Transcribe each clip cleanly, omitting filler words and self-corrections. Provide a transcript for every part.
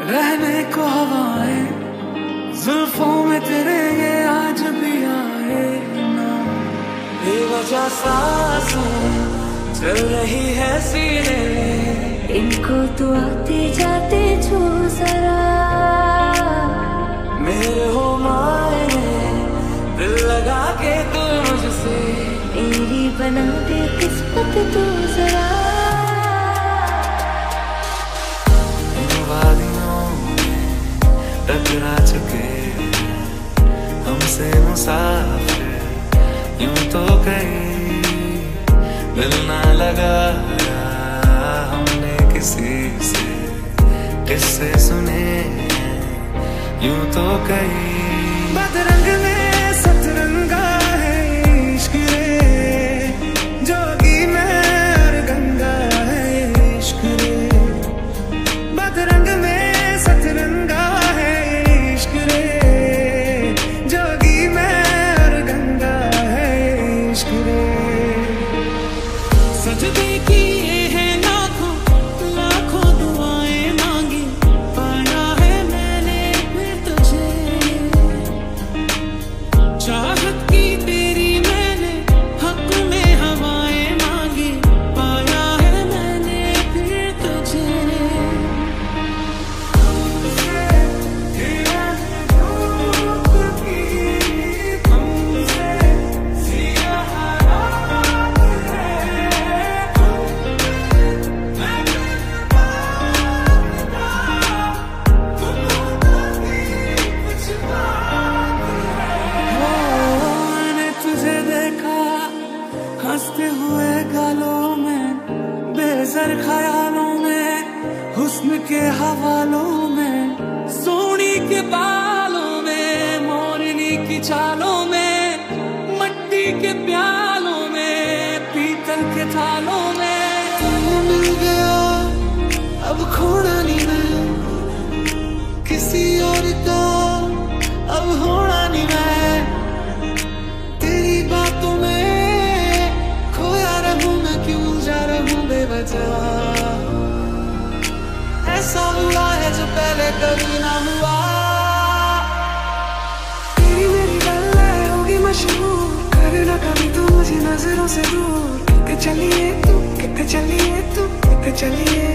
रहने को हवाएं जुल्फों में तेरे ये आज भी आए ना। बेवजह सांसें चल रही है सीने में, इनको तो आते जाते छू जरा। मेरे हो मायने दिल लगा के तू मुझसे, मेरी बना दे किस्मत तू जरा। वादियों में टकरा चुके हमसे मुसाफिर, यूं तो कहीं दिल ना लगाया हमने किसी से, किससे सुने यूं तो कहीं। बदरंग में सतरंगा है इश्क रे, जोगी में और गंगा है इश्क रे। बदरंग में सतरंगा है इश्क रे, जोगी में और गंगा है इश्क रे। सजदे किए हैं लाखों लाखों दुआएं मांगी, पाया है मैंने फिर तुझे। चाहत की तेरी मैंने हक में हवाएं मांगी, पाया है मैंने फिर तुझे। हंसते हुए गालों में, बेज़र ख्यालों में, हुस्न के हवालों में, सोनी के बालों में, मोरनी की चालों में, मट्टी के प्यालों में, पीतल के थालों में। तू मिल गया अब खोना नहीं मैं, किसी और का अब होना नहीं मैं। तेरी बातों में ऐसा हुआ है जो पहले कभी ना हुआ। तेरी मेरी गल्लें होगी मशहूर, करना कभी तू मुझे नजरों से दूर। कितने चलिए तू, कितने चलिए तू, कितने चलिए।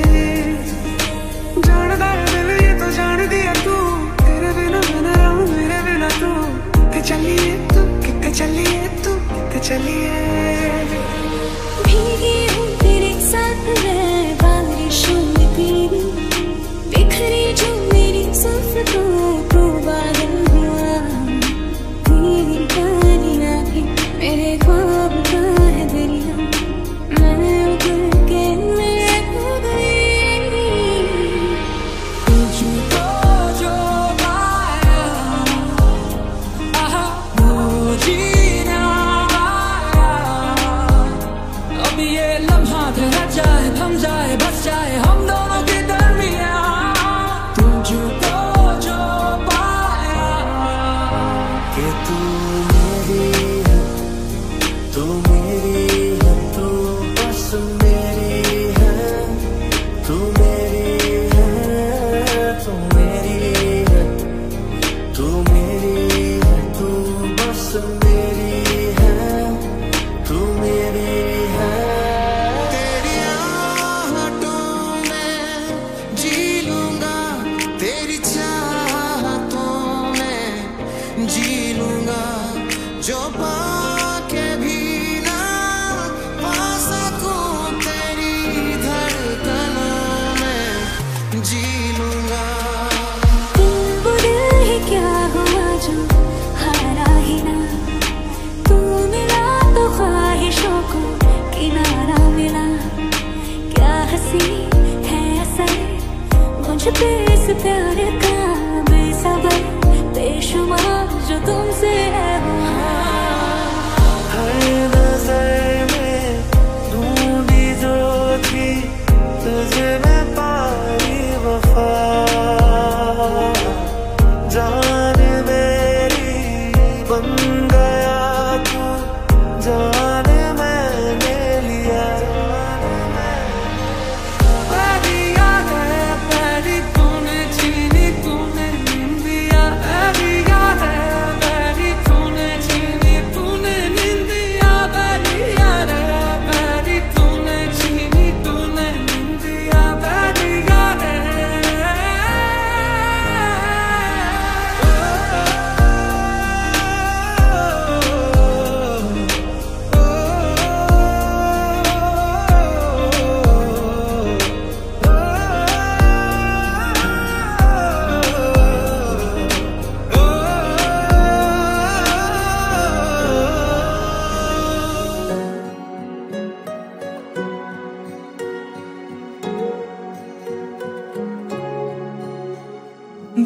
जानदा है दिल ये तो जान दिया तू, तेरे बिना मैं ना रहूं मेरे बिना तू। कितने चलिए तू, कितने चलिए तू, कितने चलिए। भीगी हूँ तेरे साथ मैं बारिशों में तेरी, बिखरी जो मेरी जुल्फों को बादल हुआ। तेरी काली आँखें मेरे ख्वाब का है दरिया, मैं उतर के मैं खो गई। तुझको जो पाया वो जीना आया, अब ये लम्हा ठहर जाए, थम जाए, बस जाए हम दोनों के दरमियां। तुझको जो पाया कि तू मेरी है, तू मेरी है, तू बस मेरी है। तू मेरी है, तू मेरी है, तू मेरी है, तू बस मेरी है, तू मेरी है। तेरी आहटों में जी लूंगा, तेरी चाहतों में जी लूंगा, जो पाके भी ना पा सकूं तेरी धड़कनों में जी लूंगा। दिल बुरा ही क्या हुआ जो हारा ही ना, तू मिला तो ख्वाहिशों को किनारा मिला। क्या हंसी है असर मुझ पे इस प्यार का, बेसबर बेशुमार जो तुमसे है हुआ। हर नजर में ढूंढी जो थी तुझे मैं पाई वफा। जान मेरी बन गया तू, जान मैंने लिया। पहली याद है पहली तूने छीनी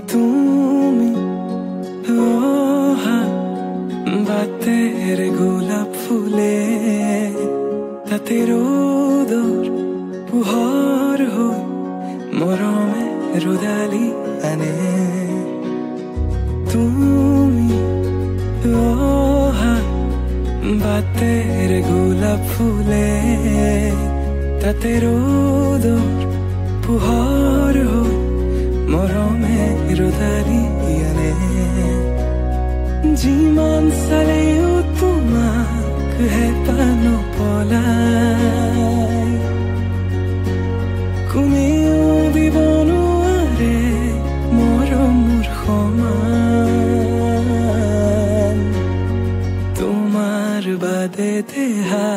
তুমি বাতের গোলাপ ফুলে তাতে রোদর পুহর হই মরমে রোদালি আনে তুমি বাতের গোলাপ ফুলে তাতে রোদর পুহর হই মরমে রোদালি আনে যিমান চালেও তোমাক হেঁপাহ নপলাই কোনেও দিব নোৱাৰে মৰমৰ সমান তোমাৰ বাদে দেহা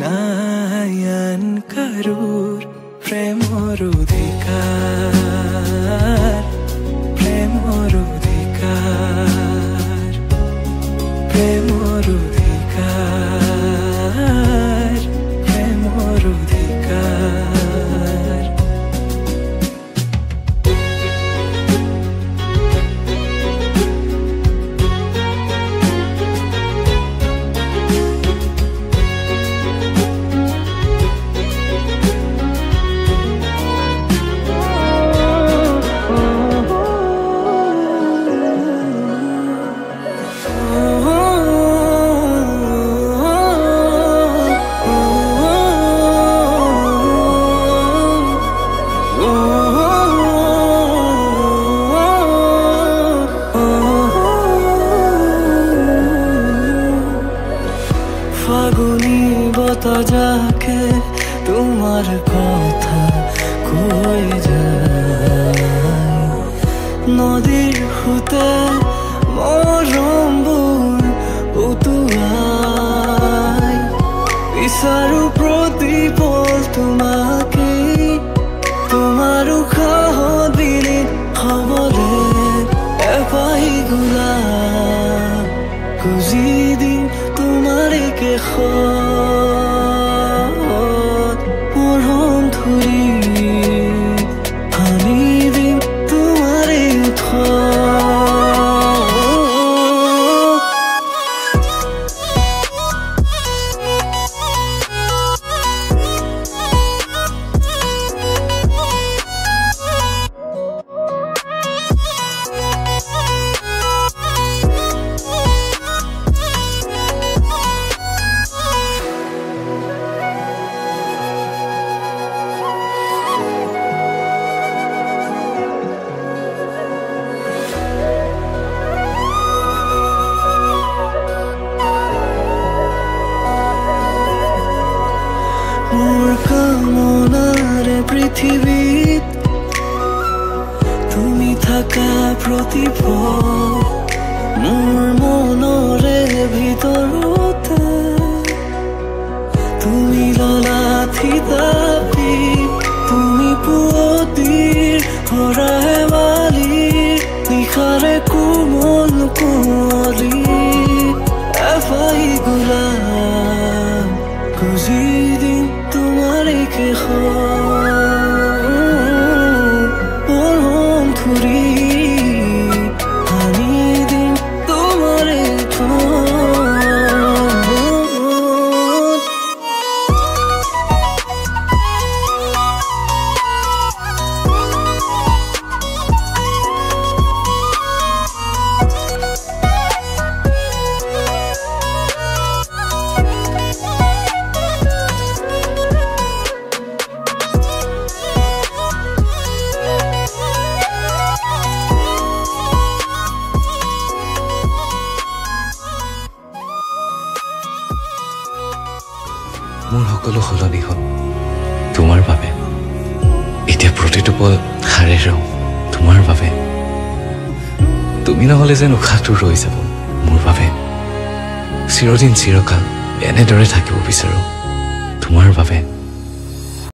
নাই আন কাৰোৰ প্ৰেমৰ অধিকাৰ প্ৰেমৰ অধিকাৰ প্ৰেমৰ অধিকাৰ প্ৰেমৰ অধিকাৰ ফাগুনি বতা যাকে তোমার কথা কই যায় নদীর হুতে মরমবোৰ উতুৱাই বিচাৰো প্ৰতিপল তোমাকে তোমাৰ উশাহ দিলে হবলে এপাহি গোলাপ খুজি দিম তোমাৰে কেশত মৰম ধৰি সানি দিম তোমাৰে ওঠত মোৰ কামনাৰে পৃথিৱীত তুমি থাকা প্ৰতিপল মোৰ মনৰে ভিতৰতে তুমি ললা থিতাপি তুমি পুৱতিৰ ভৰা শেৱালিৰ নিশাৰে কোমল কুঁৱলী এপাহি গোলাপ খুজি দিম তোমাৰে কেশত মৰম ধৰি সানি দিম তোমাৰে মোৰ সকলো সলনি হ'ল তোমাৰ বাবে এতিয়া প্ৰতিটো পল হাৰে ৰওঁ তোমাৰ বাবে তুমি নহ'লে যেন উশাহটো ৰৈ যাব মোৰ বাবে চিৰদিন চিৰকাল এনেদৰে থাকিব বিচাৰোঁ তোমাৰ বাবে